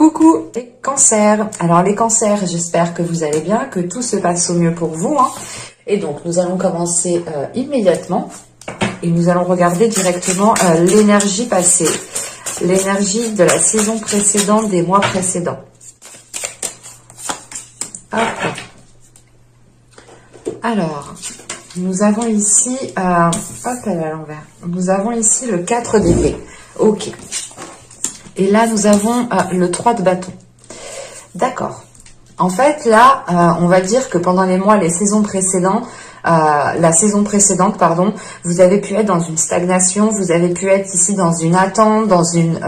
Coucou les cancers. Alors les cancers, j'espère que vous allez bien, que tout se passe au mieux pour vous. Et donc nous allons commencer immédiatement et nous allons regarder directement l'énergie passée, l'énergie de la saison précédente, des mois précédents. Hop. Alors, nous avons ici, hop, elle est à l'envers. Nous avons ici le 4 d'épée. Ok. Et là, nous avons le 3 de bâton. D'accord. En fait, là, on va dire que pendant les mois, la saison précédente, pardon, vous avez pu être dans une stagnation, vous avez pu être ici dans une attente, dans une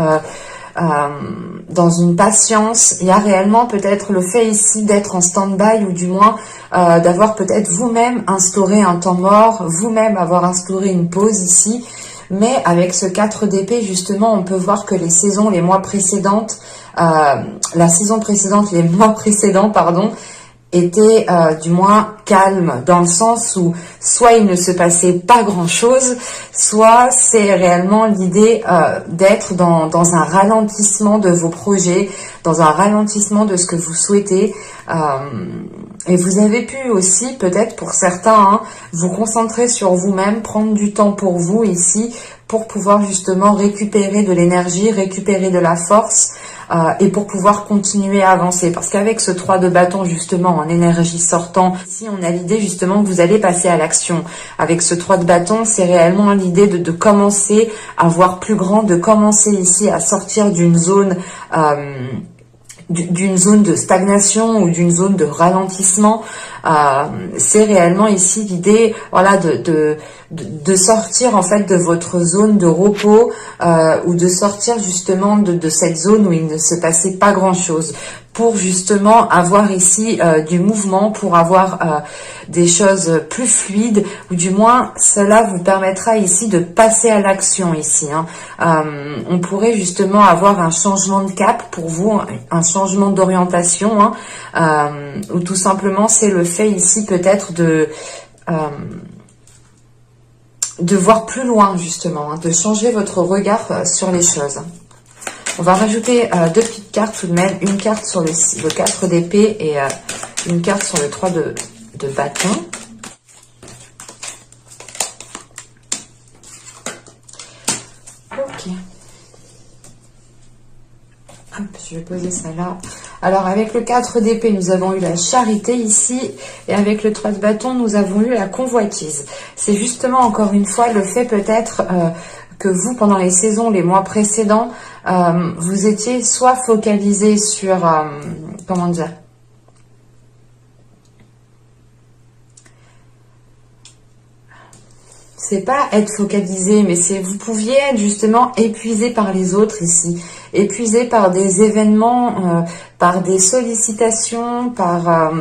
patience. Il y a réellement peut-être le fait ici d'être en stand-by ou du moins d'avoir peut-être vous-même instauré un temps mort, vous-même avoir instauré une pause ici. Mais avec ce 4 d'épée, justement, on peut voir que les saisons, les mois précédentes, les mois précédents, pardon, étaient du moins calmes, dans le sens où soit il ne se passait pas grand-chose, soit c'est réellement l'idée d'être dans un ralentissement de vos projets, dans un ralentissement de ce que vous souhaitez. Et vous avez pu aussi, peut-être pour certains, vous concentrer sur vous-même, prendre du temps pour vous ici, pour pouvoir justement récupérer de l'énergie, récupérer de la force, et pour pouvoir continuer à avancer. Parce qu'avec ce 3 de bâton, justement, en énergie sortant, ici, on a l'idée justement que vous allez passer à l'action. Avec ce 3 de bâton, c'est réellement l'idée de commencer à voir plus grand, de commencer ici à sortir d'une zone de stagnation ou d'une zone de ralentissement. C'est réellement ici l'idée, voilà, de sortir en fait de votre zone de repos ou de sortir justement de cette zone où il ne se passait pas grand chose, pour justement avoir ici du mouvement, pour avoir des choses plus fluides, ou du moins cela vous permettra ici de passer à l'action ici. On pourrait justement avoir un changement de cap pour vous, un changement d'orientation, ou tout simplement c'est le fait ici peut-être de voir plus loin justement, de changer votre regard sur les choses. On va rajouter deux petites cartes tout de même, une carte sur le 4 d'épée et une carte sur le 3 de bâton. Ok. Hop, je vais poser ça là. Alors avec le 4 d'épée, nous avons eu la charité ici, et avec le 3 de bâton, nous avons eu la convoitise. C'est justement encore une fois le fait peut-être que vous, pendant les saisons, les mois précédents, vous étiez soit focalisé sur, comment dire, c'est pas être focalisé, mais c'est vous pouviez être justement épuisé par les autres ici, épuisé par des événements, par des sollicitations, par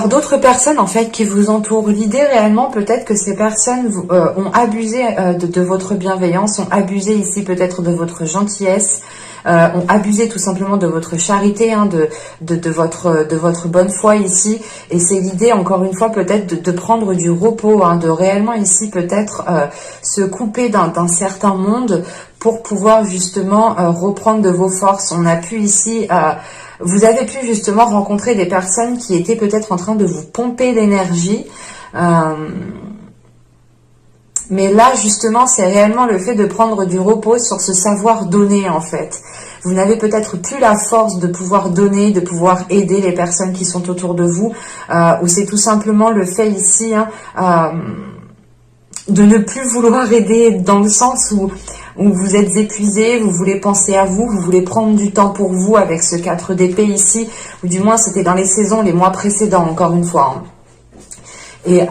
d'autres personnes en fait qui vous entourent. L'idée réellement peut-être que ces personnes ont abusé de votre bienveillance, ont abusé ici peut-être de votre gentillesse, ont abusé tout simplement de votre charité, de votre bonne foi ici. Et c'est l'idée encore une fois peut-être de prendre du repos, de réellement ici peut-être se couper d'un certain monde pour pouvoir justement reprendre de vos forces. On a pu ici vous avez pu justement rencontrer des personnes qui étaient peut-être en train de vous pomper l'énergie. Mais là, justement, c'est réellement le fait de prendre du repos sur ce savoir donner, en fait. Vous n'avez peut-être plus la force de pouvoir donner, de pouvoir aider les personnes qui sont autour de vous. Ou c'est tout simplement le fait ici de ne plus vouloir aider, dans le sens où vous êtes épuisé, vous voulez penser à vous, vous voulez prendre du temps pour vous avec ce 4 d'épée ici, ou du moins c'était dans les saisons, les mois précédents, encore une fois. Et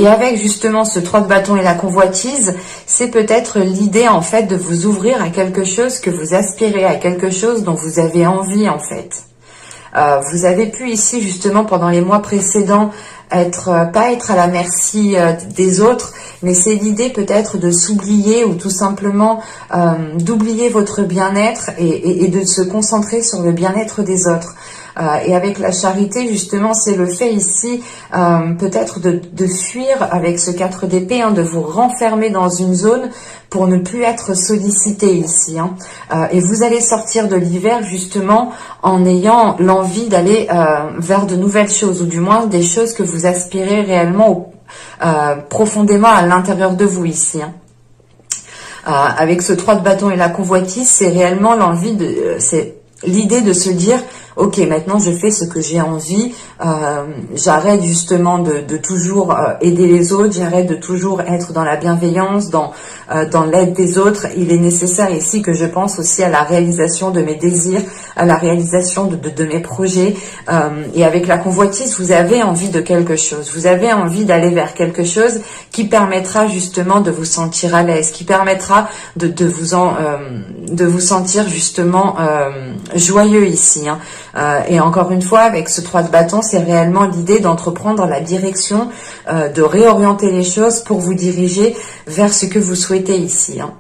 avec justement ce 3 de bâton et la convoitise, c'est peut-être l'idée en fait de vous ouvrir à quelque chose que vous aspirez, à quelque chose dont vous avez envie en fait. Vous avez pu ici justement pendant les mois précédents pas être à la merci des autres, mais c'est l'idée peut-être de s'oublier ou tout simplement d'oublier votre bien-être et de se concentrer sur le bien-être des autres. Et avec la charité, justement, c'est le fait ici peut-être de fuir avec ce 4 d'épée, hein, de vous renfermer dans une zone pour ne plus être sollicité ici. Hein. Et vous allez sortir de l'hiver justement en ayant l'envie d'aller vers de nouvelles choses, ou du moins des choses que vous aspirez réellement profondément à l'intérieur de vous ici. Hein. Avec ce 3 de bâton et la convoitise, c'est réellement l'envie c'est l'idée de se dire, ok, maintenant je fais ce que j'ai envie, j'arrête justement de toujours aider les autres, j'arrête de toujours être dans la bienveillance, dans l'aide des autres. Il est nécessaire ici que je pense aussi à la réalisation de mes désirs, à la réalisation de mes projets. Et avec la convoitise, vous avez envie de quelque chose, vous avez envie d'aller vers quelque chose qui permettra justement de vous sentir à l'aise, qui permettra de vous sentir justement joyeux ici. Hein. Et encore une fois, avec ce 3 de bâton, c'est réellement l'idée d'entreprendre la direction, de réorienter les choses pour vous diriger vers ce que vous souhaitez ici. Hein.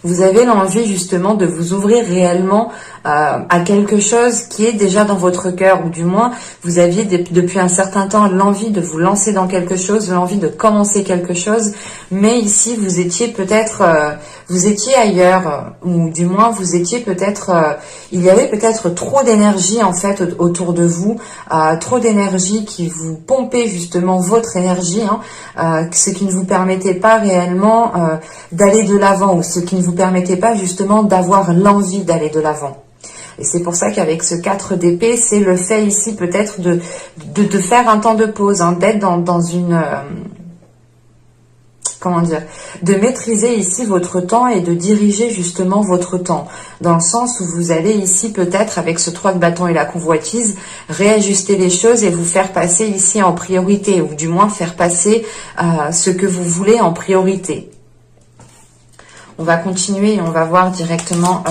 Vous avez l'envie justement de vous ouvrir réellement à quelque chose qui est déjà dans votre cœur, ou du moins vous aviez depuis un certain temps l'envie de vous lancer dans quelque chose, l'envie de commencer quelque chose, mais ici vous étiez peut-être, vous étiez ailleurs, ou du moins vous étiez peut-être, il y avait peut-être trop d'énergie en fait autour de vous, trop d'énergie qui vous pompait justement votre énergie, hein, ce qui ne vous permettait pas réellement d'aller de l'avant, ou ce qui ne vous permettait pas justement d'avoir l'envie d'aller de l'avant. Et c'est pour ça qu'avec ce 4 d'épée, c'est le fait ici peut-être de faire un temps de pause, hein, d'être dans une... comment dire, de maîtriser ici votre temps et de diriger justement votre temps. Dans le sens où vous allez ici peut-être, avec ce 3 de bâton et la convoitise, réajuster les choses et vous faire passer ici en priorité, ou du moins faire passer ce que vous voulez en priorité. On va continuer et on va voir directement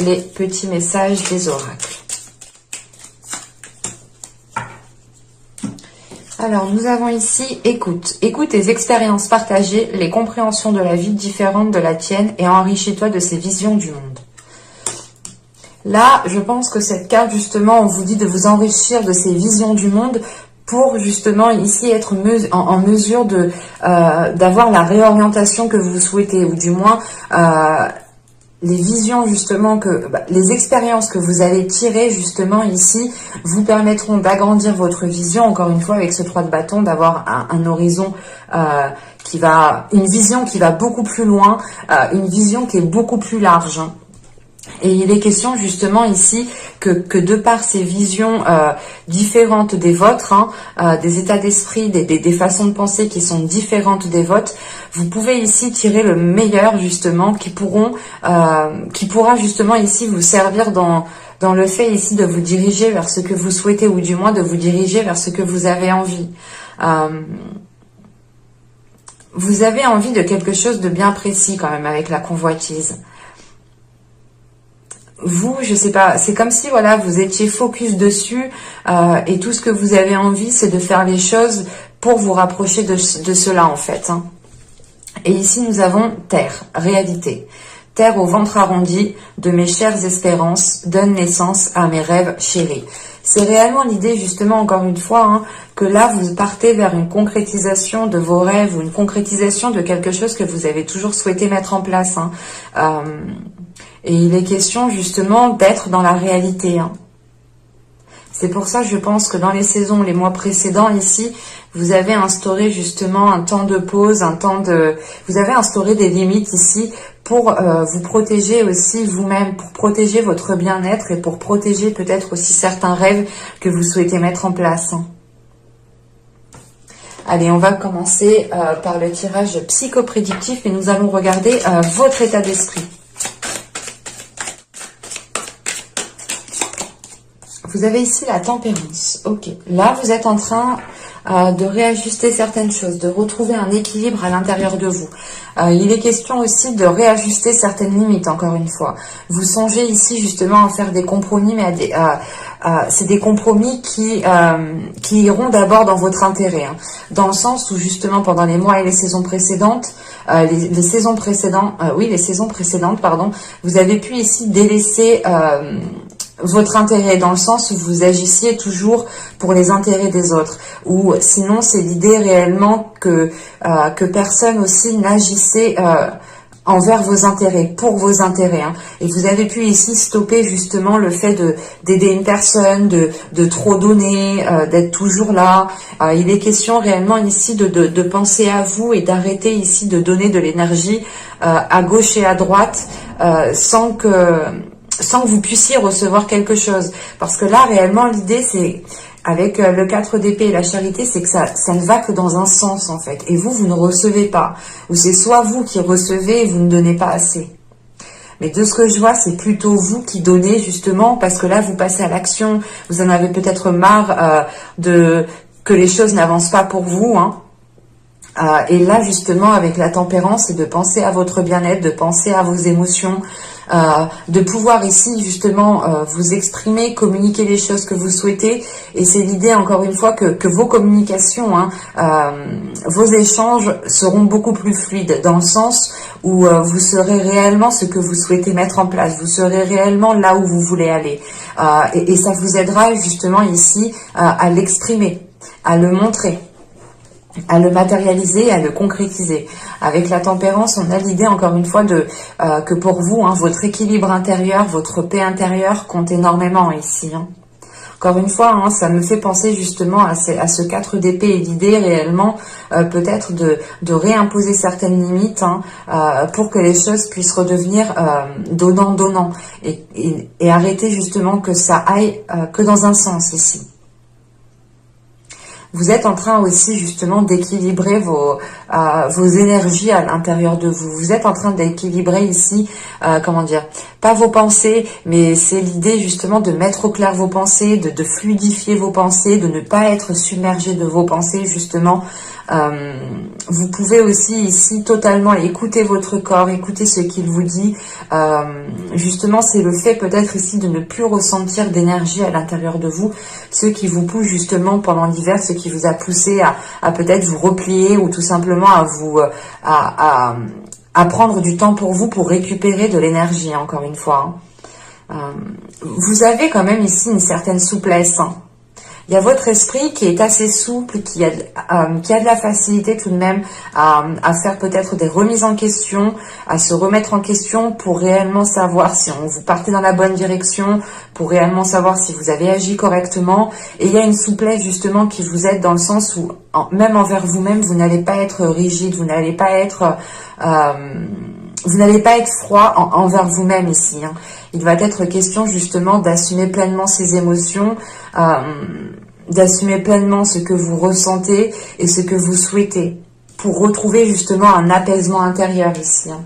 les petits messages des oracles. Alors, nous avons ici écoute. Écoute tes expériences partagées, les compréhensions de la vie différentes de la tienne et enrichis-toi de ces visions du monde. Là, je pense que cette carte, justement, on vous dit de vous enrichir de ces visions du monde pour justement ici être en mesure d'avoir la réorientation que vous souhaitez, ou du moins les visions justement les expériences que vous allez tirer justement ici vous permettront d'agrandir votre vision, encore une fois avec ce 3 de bâton, d'avoir un horizon une vision qui va beaucoup plus loin, une vision qui est beaucoup plus large. Hein. Et il est question justement ici que de par ces visions différentes des vôtres, hein, des états d'esprit, des façons de penser qui sont différentes des vôtres, vous pouvez ici tirer le meilleur justement qui pourra justement ici vous servir dans le fait ici de vous diriger vers ce que vous souhaitez, ou du moins de vous diriger vers ce que vous avez envie. Vous avez envie de quelque chose de bien précis quand même avec la convoitise. Vous, je sais pas, c'est comme si voilà, vous étiez focus dessus et tout ce que vous avez envie, c'est de faire les choses pour vous rapprocher de cela en fait. Hein. Et ici, nous avons terre, réalité. Terre au ventre arrondi de mes chères espérances donne naissance à mes rêves chéris. C'est réellement l'idée justement, encore une fois, hein, que là, vous partez vers une concrétisation de vos rêves, ou une concrétisation de quelque chose que vous avez toujours souhaité mettre en place. Hein. Et il est question justement d'être dans la réalité. Hein. C'est pour ça, je pense que dans les saisons, les mois précédents ici, vous avez instauré justement un temps de pause, vous avez instauré des limites ici pour vous protéger aussi vous-même, pour protéger votre bien-être et pour protéger peut-être aussi certains rêves que vous souhaitez mettre en place. Hein. Allez, on va commencer par le tirage psychoprédictif et nous allons regarder votre état d'esprit. Vous avez ici la tempérance. Ok. Là, vous êtes en train de réajuster certaines choses, de retrouver un équilibre à l'intérieur de vous. Il est question aussi de réajuster certaines limites, encore une fois. Vous songez ici justement à faire des compromis, mais c'est des compromis qui iront d'abord dans votre intérêt, hein, dans le sens où justement pendant les mois et les saisons précédentes, les saisons précédentes, pardon, vous avez pu ici délaisser votre intérêt, dans le sens où vous agissiez toujours pour les intérêts des autres, ou sinon c'est l'idée réellement que personne aussi n'agissait envers vos intérêts, pour vos intérêts, hein. Et vous avez pu ici stopper justement le fait d'aider une personne, de trop donner, d'être toujours là. Il est question réellement ici de penser à vous et d'arrêter ici de donner de l'énergie à gauche et à droite sans que vous puissiez recevoir quelque chose. Parce que là, réellement, l'idée, c'est, avec le 4 d'épée et la charité, c'est que ça ne va que dans un sens, en fait. Et vous ne recevez pas. Ou c'est soit vous qui recevez et vous ne donnez pas assez. Mais de ce que je vois, c'est plutôt vous qui donnez, justement, parce que là, vous passez à l'action. Vous en avez peut-être marre que les choses n'avancent pas pour vous, hein. Et là, justement, avec la tempérance, c'est de penser à votre bien-être, de penser à vos émotions, de pouvoir ici, justement, vous exprimer, communiquer les choses que vous souhaitez. Et c'est l'idée, encore une fois, que vos communications, hein, vos échanges seront beaucoup plus fluides, dans le sens où vous serez réellement ce que vous souhaitez mettre en place. Vous serez réellement là où vous voulez aller. Et ça vous aidera, justement, ici, à l'exprimer, à le montrer, à le matérialiser, à le concrétiser. Avec la tempérance, on a l'idée, encore une fois, que pour vous, hein, votre équilibre intérieur, votre paix intérieure compte énormément ici, hein. Encore une fois, hein, ça me fait penser justement à ce 4 d'épée et l'idée réellement peut-être de réimposer certaines limites, hein, pour que les choses puissent redevenir donnant-donnant et arrêter justement que ça aille que dans un sens ici. Vous êtes en train aussi justement d'équilibrer vos énergies à l'intérieur de vous. Vous êtes en train d'équilibrer ici, comment dire, pas vos pensées, mais c'est l'idée justement de mettre au clair vos pensées, de fluidifier vos pensées, de ne pas être submergé de vos pensées justement. Vous pouvez aussi ici totalement écouter votre corps, écouter ce qu'il vous dit. Justement, c'est le fait peut-être ici de ne plus ressentir d'énergie à l'intérieur de vous, ce qui vous pousse justement pendant l'hiver, ce qui vous a poussé à peut-être vous replier ou tout simplement à prendre du temps pour vous pour récupérer de l'énergie, encore une fois, hein. Vous avez quand même ici une certaine souplesse, hein. Il y a votre esprit qui est assez souple, qui a de la facilité tout de même à faire peut-être des remises en question, à se remettre en question pour réellement savoir si vous partez dans la bonne direction, pour réellement savoir si vous avez agi correctement. Et il y a une souplesse justement qui vous aide dans le sens où, même envers vous-même, vous n'allez pas être rigide, vous n'allez pas être froid envers vous-même ici, hein. Il va être question justement d'assumer pleinement ses émotions, d'assumer pleinement ce que vous ressentez et ce que vous souhaitez pour retrouver justement un apaisement intérieur ici, hein.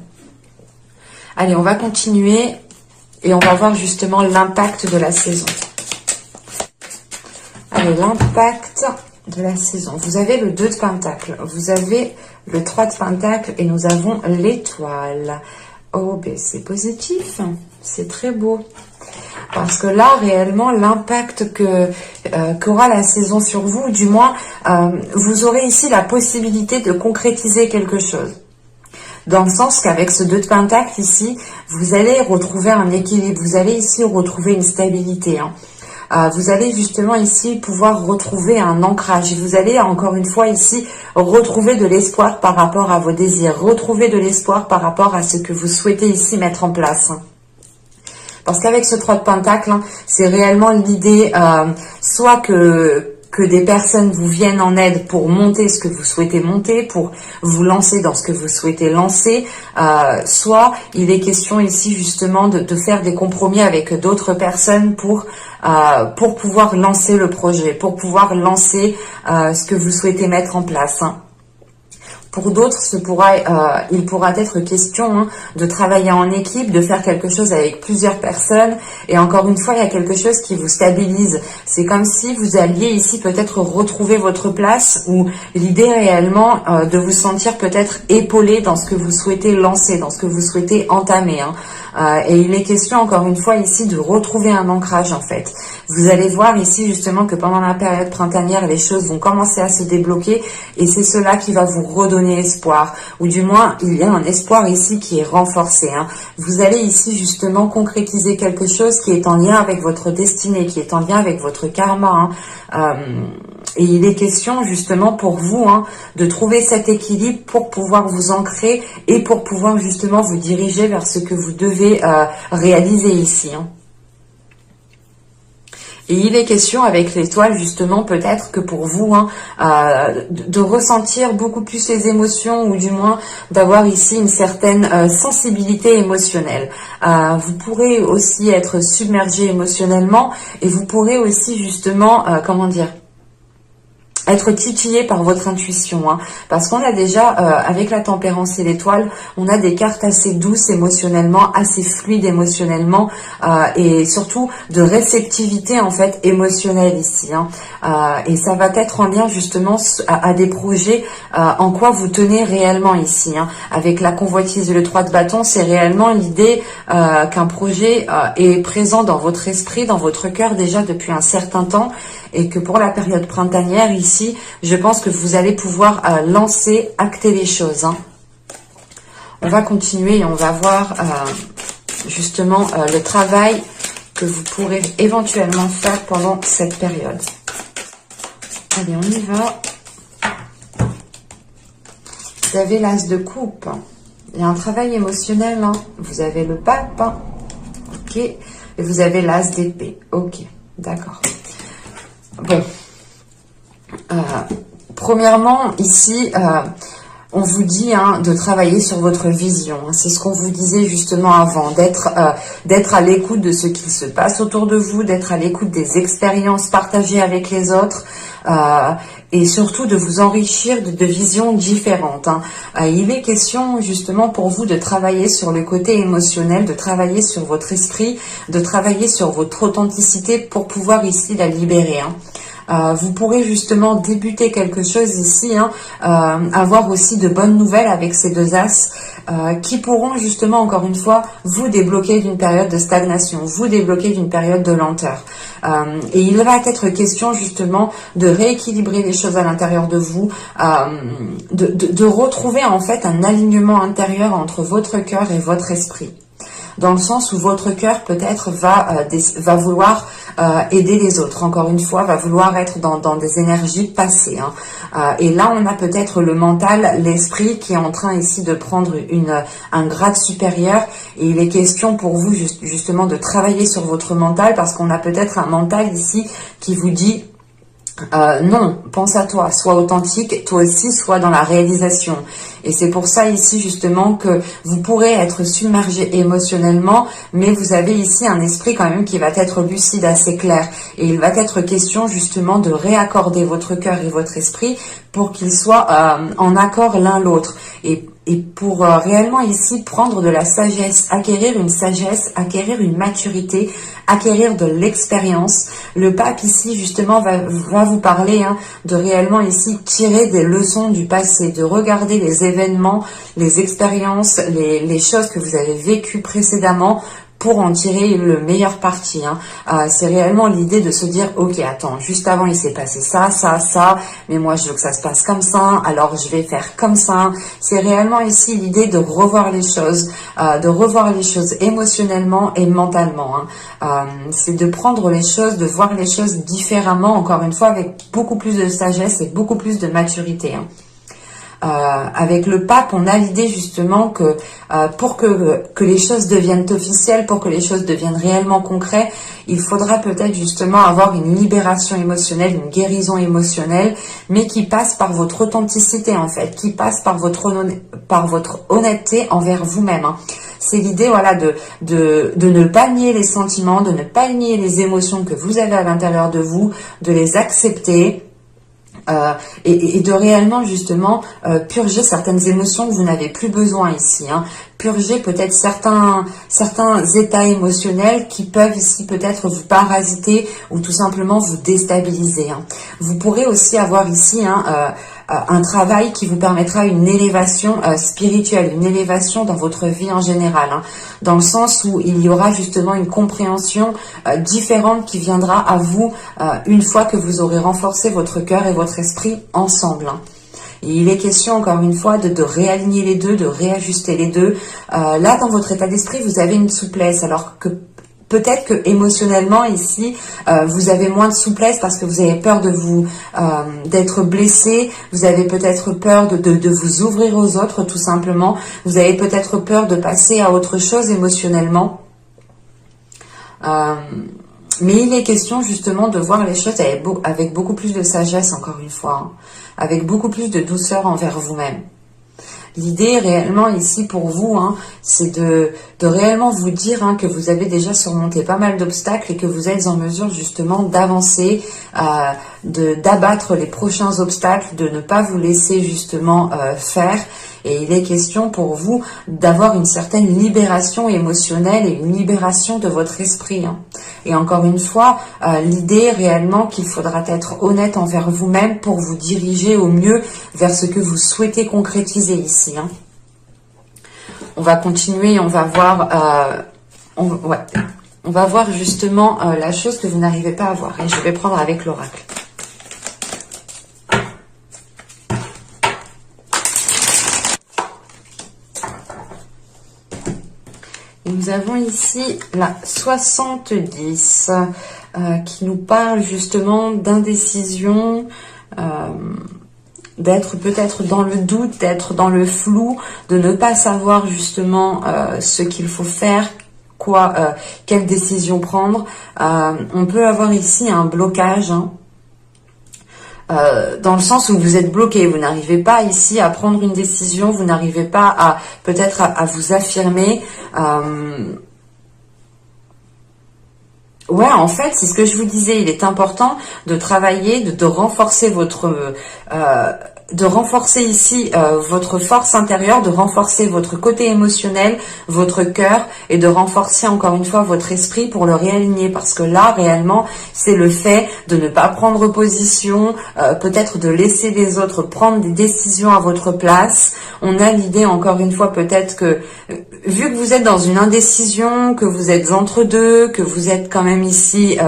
Allez, on va continuer et on va voir justement l'impact de la saison. Allez, l'impact de la saison. Vous avez le 2 de Pentacle, vous avez le 3 de Pentacle et nous avons l'étoile. Oh, ben c'est positif, c'est très beau. Parce que là, réellement, l'impact qu'aura la saison sur vous, du moins, vous aurez ici la possibilité de concrétiser quelque chose. Dans le sens qu'avec ce 2 de Pentacle ici, vous allez retrouver un équilibre, vous allez ici retrouver une stabilité, hein. Vous allez justement ici pouvoir retrouver un ancrage. Vous allez encore une fois ici retrouver de l'espoir par rapport à vos désirs, retrouver de l'espoir par rapport à ce que vous souhaitez ici mettre en place. Parce qu'avec ce 3 de Pentacle, hein, c'est réellement l'idée soit que des personnes vous viennent en aide pour monter ce que vous souhaitez monter, pour vous lancer dans ce que vous souhaitez lancer, soit il est question ici justement de faire des compromis avec d'autres personnes pour pouvoir lancer le projet, pour pouvoir lancer ce que vous souhaitez mettre en place, hein. Pour d'autres, il pourra être question de travailler en équipe, de faire quelque chose avec plusieurs personnes. Et encore une fois, il y a quelque chose qui vous stabilise. C'est comme si vous alliez ici peut-être retrouver votre place, ou l'idée réellement de vous sentir peut-être épaulé dans ce que vous souhaitez lancer, dans ce que vous souhaitez entamer. Et il est question encore une fois ici de retrouver un ancrage en fait. Vous allez voir ici justement que pendant la période printanière, les choses vont commencer à se débloquer et c'est cela qui va vous redonner espoir. Ou du moins, il y a un espoir ici qui est renforcé. Vous allez ici justement concrétiser quelque chose qui est en lien avec votre destinée, qui est en lien avec votre karma. Et il est question justement pour vous de trouver cet équilibre pour pouvoir vous ancrer et pour pouvoir justement vous diriger vers ce que vous devez réaliser ici. Et il est question avec l'étoile justement peut-être que pour vous de ressentir beaucoup plus les émotions ou du moins d'avoir ici une certaine sensibilité émotionnelle. Vous pourrez aussi être submergé émotionnellement et vous pourrez aussi justement, être titillé par votre intuition, parce qu'on a déjà, avec la tempérance et l'étoile, on a des cartes assez douces émotionnellement, assez fluides émotionnellement, et surtout de réceptivité en fait émotionnelle ici. Et ça va être en lien justement à des projets en quoi vous tenez réellement ici. Avec la convoitise et le 3 de bâton, c'est réellement l'idée qu'un projet est présent dans votre esprit, dans votre cœur déjà depuis un certain temps, et que pour la période printanière ici, je pense que vous allez pouvoir lancer, acter les choses. On va continuer et on va voir justement le travail que vous pourrez éventuellement faire pendant cette période. Allez, on y va. Vous avez l'as de coupe. Il y a un travail émotionnel. Vous avez le pape. Ok. Et vous avez l'as d'épée. Ok. D'accord. Bon. Premièrement, ici, on vous dit de travailler sur votre vision. C'est ce qu'on vous disait justement avant, d'être à l'écoute de ce qui se passe autour de vous, d'être à l'écoute des expériences partagées avec les autres, et surtout de vous enrichir de visions différentes. Il est question justement pour vous de travailler sur le côté émotionnel, de travailler sur votre esprit, de travailler sur votre authenticité pour pouvoir ici la libérer. Vous pourrez justement débuter quelque chose ici, avoir aussi de bonnes nouvelles avec ces deux as qui pourront justement encore une fois vous débloquer d'une période de stagnation, vous débloquer d'une période de lenteur. Et il va être question justement de rééquilibrer les choses à l'intérieur de vous, de retrouver en fait un alignement intérieur entre votre cœur et votre esprit. Dans le sens où votre cœur peut-être va vouloir aider les autres, encore une fois, va vouloir être dans des énergies passées. Et là, on a peut-être le mental, l'esprit qui est en train ici de prendre un grade supérieur. Et il est question pour vous justement de travailler sur votre mental parce qu'on a peut-être un mental ici qui vous dit non, pense à toi, sois authentique, toi aussi sois dans la réalisation. Et c'est pour ça ici justement que vous pourrez être submergé émotionnellement, mais vous avez ici un esprit quand même qui va être lucide, assez clair. Et il va être question justement de réaccorder votre cœur et votre esprit pour qu'ils soient en accord l'un l'autre. Et pour réellement ici prendre de la sagesse, acquérir une sagesse, acquérir une maturité, acquérir de l'expérience. Le pape ici justement va vous parler de réellement ici tirer des leçons du passé, de regarder les événements, les expériences, les choses que vous avez vécues précédemment pour en tirer le meilleur parti. C'est réellement l'idée de se dire, ok, attends, juste avant il s'est passé ça, mais moi je veux que ça se passe comme ça, alors je vais faire comme ça. C'est réellement ici l'idée de revoir les choses émotionnellement et mentalement. C'est de prendre les choses, de voir les choses différemment, encore une fois, avec beaucoup plus de sagesse et beaucoup plus de maturité. Avec le pape, on a l'idée justement que pour que les choses deviennent officielles, pour que les choses deviennent réellement concrètes, il faudra peut-être justement avoir une libération émotionnelle, une guérison émotionnelle, mais qui passe par votre authenticité en fait, qui passe par votre honnêteté envers vous-même. C'est l'idée, voilà, de ne pas nier les sentiments, de ne pas nier les émotions que vous avez à l'intérieur de vous, de les accepter. et de réellement justement purger certaines émotions que vous n'avez plus besoin ici, hein. Purger peut-être certains états émotionnels qui peuvent ici peut-être vous parasiter ou tout simplement vous déstabiliser, hein. Vous pourrez aussi avoir ici un travail qui vous permettra une élévation spirituelle, une élévation dans votre vie en général, hein, dans le sens où il y aura justement une compréhension différente qui viendra à vous une fois que vous aurez renforcé votre cœur et votre esprit ensemble, hein. Et il est question encore une fois de réaligner les deux, de réajuster les deux. Là, dans votre état d'esprit, vous avez une souplesse, alors que peut-être que émotionnellement ici, vous avez moins de souplesse parce que vous avez peur de vous d'être blessé. Vous avez peut-être peur de vous ouvrir aux autres, tout simplement. Vous avez peut-être peur de passer à autre chose émotionnellement. Mais il est question justement de voir les choses avec beaucoup plus de sagesse, encore une fois, hein, avec beaucoup plus de douceur envers vous-même. L'idée réellement ici pour vous, hein, c'est de réellement vous dire, hein, que vous avez déjà surmonté pas mal d'obstacles et que vous êtes en mesure justement d'avancer, d'abattre les prochains obstacles, de ne pas vous laisser justement faire. Et il est question pour vous d'avoir une certaine libération émotionnelle et une libération de votre esprit, hein. Et encore une fois, l'idée réellement qu'il faudra être honnête envers vous-même pour vous diriger au mieux vers ce que vous souhaitez concrétiser ici, hein. On va continuer, on va voir, on va voir justement la chose que vous n'arrivez pas à voir. Et je vais prendre avec l'oracle. Nous avons ici la 70 qui nous parle justement d'indécision, d'être peut-être dans le doute, d'être dans le flou, de ne pas savoir justement ce qu'il faut faire, quelle décision prendre. On peut avoir ici un blocage, hein, dans le sens où vous êtes bloqué, vous n'arrivez pas ici à prendre une décision, vous n'arrivez pas à peut-être à vous affirmer. Ouais, en fait, c'est ce que je vous disais, il est important de travailler, de renforcer de renforcer ici votre force intérieure, de renforcer votre côté émotionnel, votre cœur, et de renforcer encore une fois votre esprit pour le réaligner, parce que là, réellement, c'est le fait de ne pas prendre position, peut-être de laisser les autres prendre des décisions à votre place. On a l'idée, encore une fois, peut-être que, vu que vous êtes dans une indécision, que vous êtes entre deux, que vous êtes quand même ici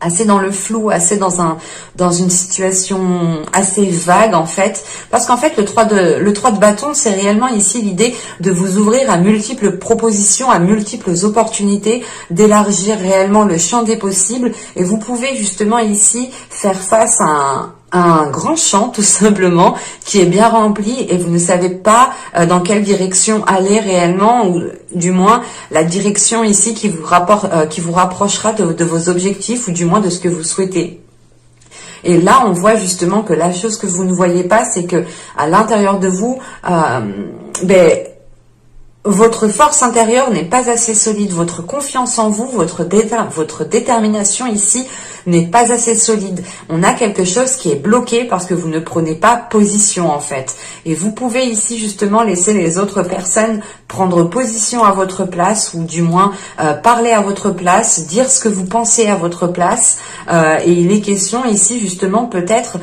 assez dans le flou, assez dans une situation assez vague en fait, parce qu'en fait le 3 de bâton, c'est réellement ici l'idée de vous ouvrir à multiples propositions, à multiples opportunités, d'élargir réellement le champ des possibles, et vous pouvez justement ici faire face à un grand champ tout simplement qui est bien rempli, et vous ne savez pas dans quelle direction aller réellement, ou du moins la direction ici qui vous rapprochera de vos objectifs, ou du moins de ce que vous souhaitez. Et là, on voit justement que la chose que vous ne voyez pas, c'est que à l'intérieur de vous, votre force intérieure n'est pas assez solide, votre confiance en vous, votre détermination ici n'est pas assez solide. On a quelque chose qui est bloqué parce que vous ne prenez pas position en fait. Et vous pouvez ici justement laisser les autres personnes prendre position à votre place, ou du moins parler à votre place, dire ce que vous pensez à votre place. Et il est question ici justement peut-être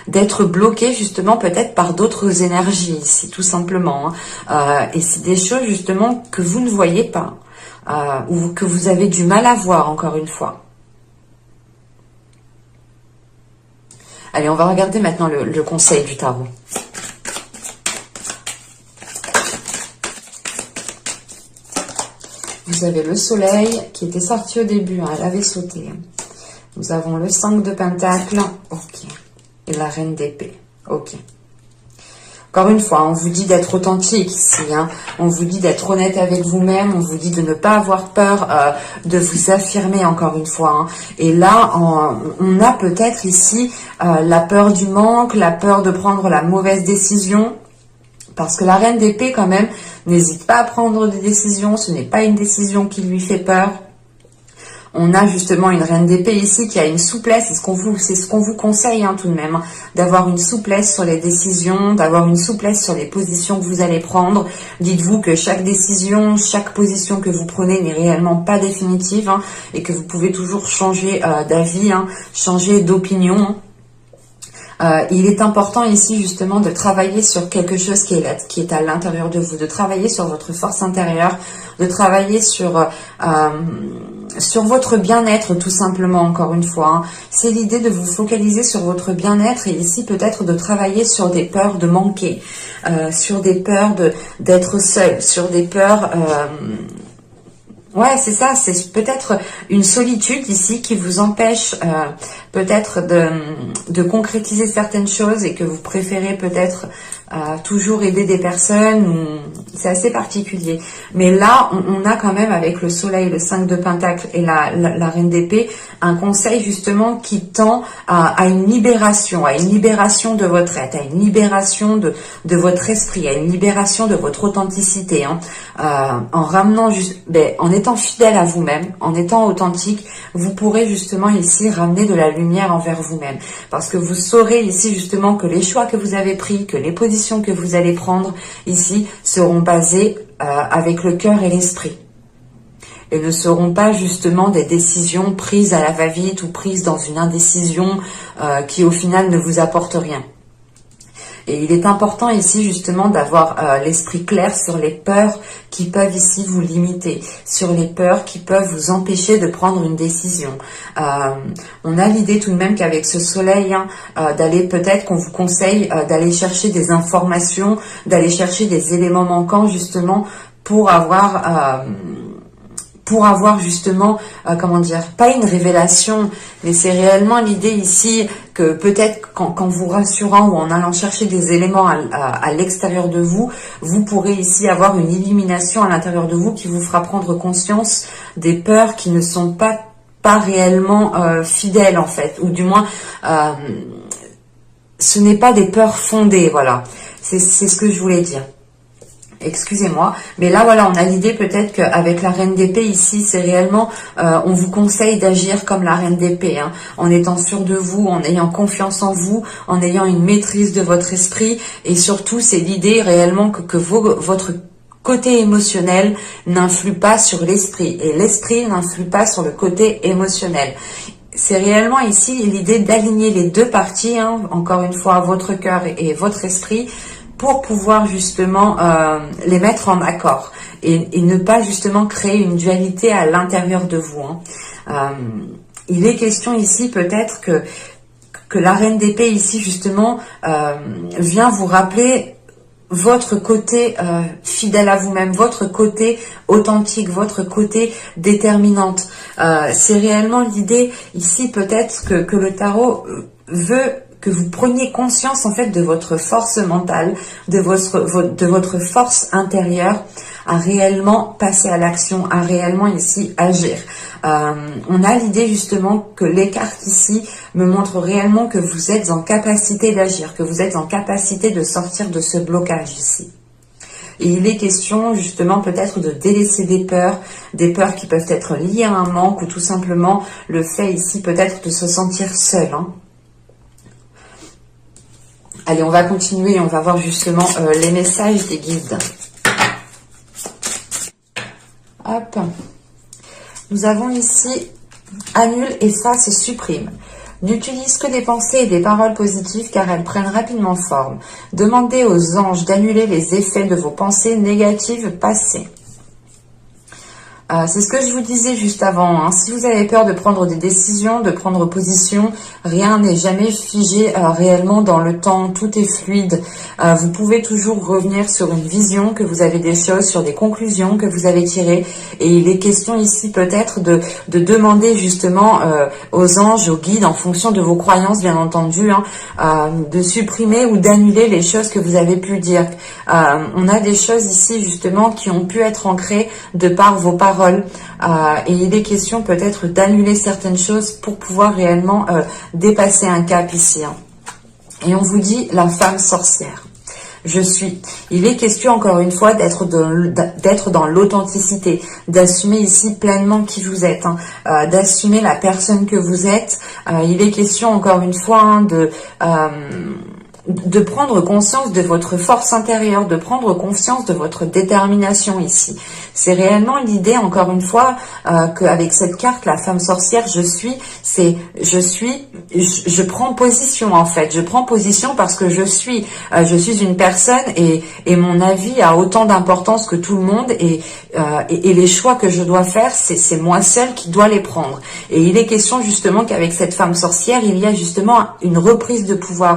d'être bloqué justement peut-être par d'autres énergies ici, tout simplement, hein. Et c'est des choses justement que vous ne voyez pas, ou que vous avez du mal à voir, encore une fois. Allez, on va regarder maintenant le conseil du tarot. Vous avez le soleil qui était sorti au début, hein, elle avait sauté. Nous avons le 5 de pentacles, ok. Et la reine d'épée. Ok. Encore une fois, on vous dit d'être authentique ici, hein. On vous dit d'être honnête avec vous-même. On vous dit de ne pas avoir peur de vous affirmer, encore une fois, hein. Et là, on a peut-être ici la peur du manque, la peur de prendre la mauvaise décision. Parce que la reine d'épée, quand même, n'hésite pas à prendre des décisions. Ce n'est pas une décision qui lui fait peur. On a justement une reine d'épée ici qui a une souplesse, c'est ce qu'on vous conseille hein, tout de même, hein, d'avoir une souplesse sur les décisions, d'avoir une souplesse sur les positions que vous allez prendre. Dites-vous que chaque décision, chaque position que vous prenez n'est réellement pas définitive hein, et que vous pouvez toujours changer d'avis, hein, changer d'opinion. Il est important ici justement de travailler sur quelque chose qui est à l'intérieur de vous, de travailler sur votre force intérieure, de travailler sur votre bien-être tout simplement, encore une fois. Hein. C'est l'idée de vous focaliser sur votre bien-être et ici peut-être de travailler sur des peurs de manquer, sur des peurs d'être seul, sur des peurs... Ouais, c'est ça, c'est peut-être une solitude ici qui vous empêche peut-être de concrétiser certaines choses et que vous préférez peut-être toujours aider des personnes. C'est assez particulier. Mais là, on a quand même avec le soleil, le 5 de Pentacle et la reine d'épée, un conseil justement qui tend à une libération de votre être, à une libération de votre esprit, à une libération de votre authenticité. Hein. En ramenant, en étant fidèle à vous-même, en étant authentique, vous pourrez justement ici ramener de la lumière envers vous-même. Parce que vous saurez ici justement que les choix que vous avez pris, que les positions que vous allez prendre ici seront basées avec le cœur et l'esprit. Et ne seront pas justement des décisions prises à la va-vite ou prises dans une indécision qui au final ne vous apporte rien. Et il est important ici justement d'avoir l'esprit clair sur les peurs qui peuvent ici vous limiter, sur les peurs qui peuvent vous empêcher de prendre une décision. On a l'idée tout de même qu'avec ce soleil, hein, d'aller peut-être qu'on vous conseille d'aller chercher des informations, d'aller chercher des éléments manquants justement pour avoir justement, comment dire, pas une révélation, mais c'est réellement l'idée ici que peut-être qu'en vous rassurant ou en allant chercher des éléments à l'extérieur de vous, vous pourrez ici avoir une illumination à l'intérieur de vous qui vous fera prendre conscience des peurs qui ne sont pas réellement fidèles en fait, ou du moins ce n'est pas des peurs fondées, voilà, c'est ce que je voulais dire. Excusez-moi, mais là voilà, on a l'idée peut-être qu'avec la reine d'épée ici, c'est réellement, on vous conseille d'agir comme la reine d'épée, hein, en étant sûr de vous, en ayant confiance en vous, en ayant une maîtrise de votre esprit, et surtout c'est l'idée réellement que votre côté émotionnel n'influe pas sur l'esprit, et l'esprit n'influe pas sur le côté émotionnel. C'est réellement ici l'idée d'aligner les deux parties, hein, encore une fois, votre cœur et votre esprit, pour pouvoir justement les mettre en accord et ne pas justement créer une dualité à l'intérieur de vous. Hein. Il est question ici peut-être que la reine d'épée ici justement vient vous rappeler votre côté fidèle à vous-même, votre côté authentique, votre côté déterminante. C'est réellement l'idée ici peut-être que le tarot veut que vous preniez conscience en fait de votre force mentale, de votre force intérieure à réellement passer à l'action, à réellement ici agir. On a l'idée justement que les cartes ici me montrent réellement que vous êtes en capacité d'agir, que vous êtes en capacité de sortir de ce blocage ici. Et il est question justement peut-être de délaisser des peurs qui peuvent être liées à un manque ou tout simplement le fait ici peut-être de se sentir seul. Hein. Allez, on va continuer et on va voir justement les messages des guides. Hop. Nous avons ici annule, efface et supprime. N'utilise que des pensées et des paroles positives car elles prennent rapidement forme. Demandez aux anges d'annuler les effets de vos pensées négatives passées. C'est ce que je vous disais juste avant. Hein. Si vous avez peur de prendre des décisions, de prendre position, rien n'est jamais figé réellement dans le temps. Tout est fluide. Vous pouvez toujours revenir sur une vision, que vous avez des choses, sur des conclusions que vous avez tirées. Et il est question ici peut-être de demander justement aux anges, aux guides, en fonction de vos croyances bien entendu, hein, de supprimer ou d'annuler les choses que vous avez pu dire. On a des choses ici justement qui ont pu être ancrées de par vos paroles. Et il est question peut-être d'annuler certaines choses pour pouvoir réellement dépasser un cap ici. Hein. Et on vous dit la femme sorcière. je suis. Il est question encore une fois d'être dans l'authenticité, d'assumer ici pleinement qui vous êtes, hein, d'assumer la personne que vous êtes. Il est question encore une fois hein, de prendre conscience de votre force intérieure, de prendre conscience de votre détermination ici. C'est réellement l'idée, encore une fois, qu'avec cette carte, la femme sorcière, je prends position en fait. Je prends position parce que je suis une personne et mon avis a autant d'importance que tout le monde et les choix que je dois faire, c'est moi seule qui dois les prendre. Et il est question justement qu'avec cette femme sorcière, il y a justement une reprise de pouvoir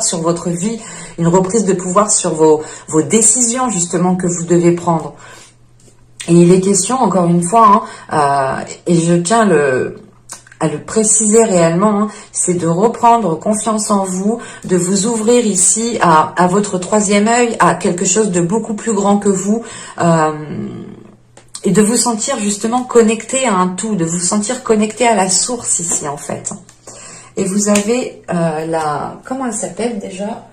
sur votre vie, une reprise de pouvoir sur vos décisions justement que vous devez prendre. Et il est question encore une fois, hein, et je tiens à le préciser réellement, hein, c'est de reprendre confiance en vous, de vous ouvrir ici à votre troisième œil, à quelque chose de beaucoup plus grand que vous, et de vous sentir justement connecté à un tout, de vous sentir connecté à la source ici en fait. Et vous avez comment elle s'appelle déjà,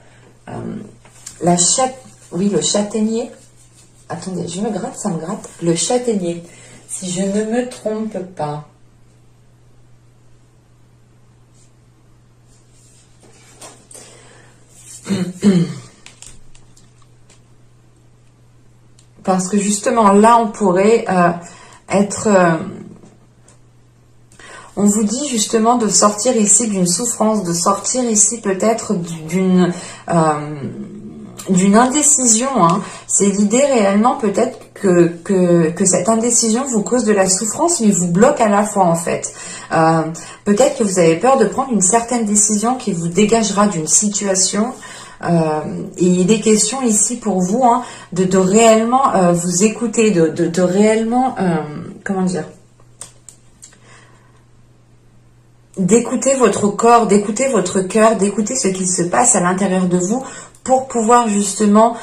oui, le châtaignier. Attendez, je me gratte, ça me gratte. Le châtaignier, si je ne me trompe pas. Parce que justement, là, on pourrait être... on vous dit justement de sortir ici d'une souffrance, de sortir ici peut-être d'une indécision. Hein. C'est l'idée réellement peut-être que cette indécision vous cause de la souffrance, mais vous bloque à la fois en fait. Peut-être que vous avez peur de prendre une certaine décision qui vous dégagera d'une situation. Et il est question ici pour vous hein, de réellement vous écouter, de réellement, comment dire, d'écouter votre corps, d'écouter votre cœur, d'écouter ce qui se passe à l'intérieur de vous pour pouvoir justement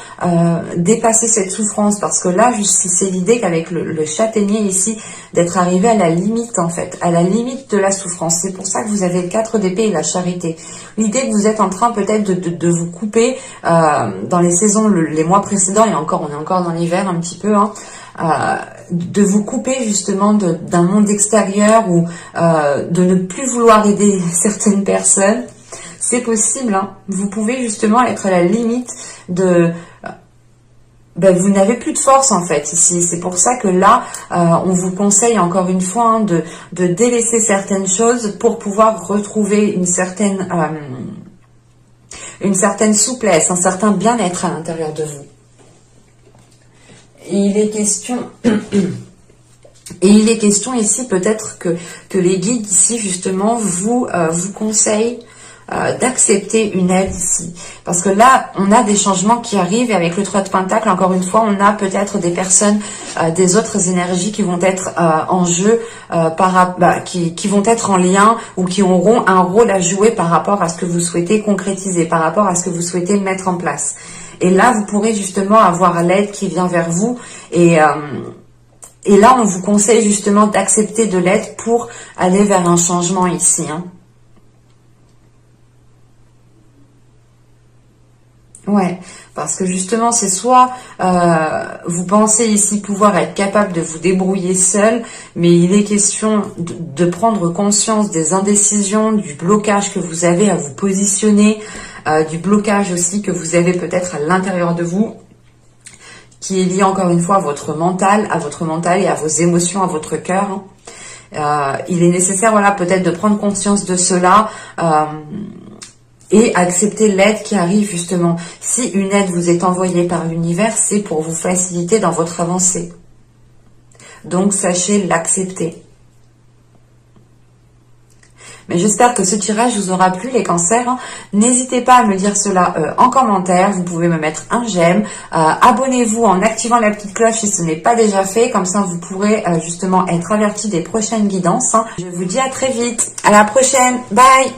dépasser cette souffrance. Parce que là, c'est l'idée qu'avec le châtaignier ici, d'être arrivé à la limite en fait, à la limite de la souffrance. C'est pour ça que vous avez le 4 d'épée et la charité. L'idée que vous êtes en train peut-être de vous couper dans les saisons, les mois précédents, et encore, on est encore dans l'hiver un petit peu, hein, de vous couper justement d'un monde extérieur ou de ne plus vouloir aider certaines personnes. C'est possible, hein. Vous pouvez justement être à la limite de... vous n'avez plus de force en fait ici. C'est pour ça que là, on vous conseille encore une fois hein, de délaisser certaines choses pour pouvoir retrouver une certaine souplesse, un certain bien-être à l'intérieur de vous. Et il est question... Et il est question ici peut-être que les guides ici justement vous conseillent d'accepter une aide ici. Parce que là, on a des changements qui arrivent et avec le 3 de Pentacle, encore une fois, on a peut-être des personnes, des autres énergies qui vont être en jeu, qui vont être en lien ou qui auront un rôle à jouer par rapport à ce que vous souhaitez concrétiser, par rapport à ce que vous souhaitez mettre en place. Et là, vous pourrez justement avoir l'aide qui vient vers vous et là, on vous conseille justement d'accepter de l'aide pour aller vers un changement ici. Hein. Ouais, parce que justement, c'est soit vous pensez ici pouvoir être capable de vous débrouiller seul, mais il est question de prendre conscience des indécisions, du blocage que vous avez à vous positionner, du blocage aussi que vous avez peut-être à l'intérieur de vous, qui est lié encore une fois à votre mental et à vos émotions, à votre cœur. Il est nécessaire, voilà, peut-être de prendre conscience de cela et accepter l'aide qui arrive justement. Si une aide vous est envoyée par l'univers, c'est pour vous faciliter dans votre avancée. Donc, sachez l'accepter. Mais j'espère que ce tirage vous aura plu, les cancers. Hein. N'hésitez pas à me dire cela en commentaire. Vous pouvez me mettre un j'aime. Abonnez-vous en activant la petite cloche si ce n'est pas déjà fait. Comme ça, vous pourrez justement être averti des prochaines guidances. Hein. Je vous dis à très vite. À la prochaine. Bye.